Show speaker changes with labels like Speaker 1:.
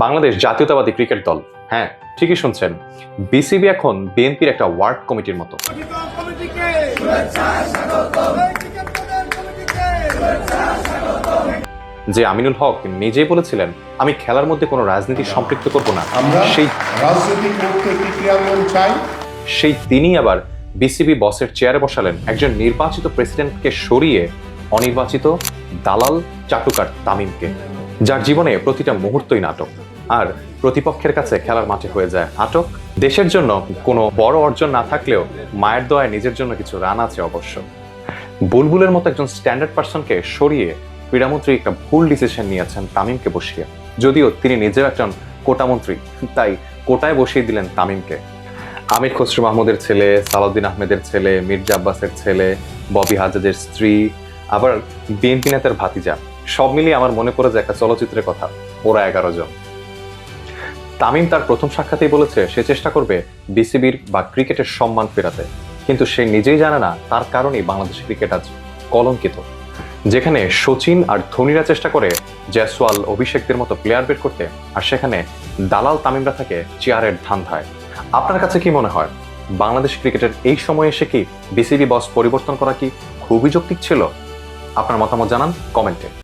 Speaker 1: বাংলাদেশ জাতীয়তাবাদী ক্রিকেট দল, হ্যাঁ ঠিকই শুনছেন, বিসিবি এখন বিএনপির একটা ওয়ার্ড কমিটির মতো। যে আমিনুল হক নিজেই বলেছিলেন, আমি খেলার মধ্যে কোনো রাজনীতি সম্পৃক্ত করব না,
Speaker 2: আমরা রাজনীতি করতে একটি ক্রিয়াঙ্গন চাই।
Speaker 1: সেই তিনি আবার বিসিবি বসের চেয়ারে বসালেন একজন নির্বাচিত প্রেসিডেন্টকে সরিয়ে অনির্বাচিত দালাল চাটুকার তামিমকে, যার জীবনে প্রতিটা মুহূর্তই নাটক, আর প্রতিপক্ষের কাছে খেলার মাঠে হয়ে যায় আটক। দেশের জন্য কোনো বড় অর্জন না থাকলেও মায়ের দয়ায় নিজের জন্য কিছু রান আছে অবশ্য। বুলবুলের মতো একজন স্ট্যান্ডার্ড পার্সনকে সরিয়ে ক্রীড়ামন্ত্রী একটা ভুল ডিসিশন নিয়েছেন তামিমকে বসিয়ে, যদিও তিনি নিজেও একজন কোটামন্ত্রী, তাই কোটায় বসিয়ে দিলেন তামিমকে। আমির খসরু মাহমুদের ছেলে, সালাউদ্দিন আহমেদের ছেলে, মির্জা আব্বাসের ছেলে, ববি হাজাজের স্ত্রী, আবার বিএনপি নেতার ভাতিজা, সব মিলিয়ে আমার মনে পড়ে যে একটা চলচ্চিত্রের কথা, ওরা 11 জন। তামিম তার প্রথম সাক্ষাতেই বলেছে সে চেষ্টা করবে বিসিবির বা ক্রিকেটের সম্মান ফেরাতে, কিন্তু সে নিজেই জানে না তার কারণেই বাংলাদেশ ক্রিকেট আজ কলঙ্কিত। যেখানে সচিন আর ধোনিরা চেষ্টা করে জয়সওয়াল, অভিষেকদের মতো প্লেয়ার বের করতে, আর সেখানে দালাল তামিমরা থাকে চেয়ারের ধান্ধায়। আপনার কাছে কি মনে হয়, বাংলাদেশ ক্রিকেটের এই সময়ে এসে কি বিসিবি বস পরিবর্তন করা কি খুবই যৌক্তিক ছিল? আপনার মতামত জানান কমেন্টে।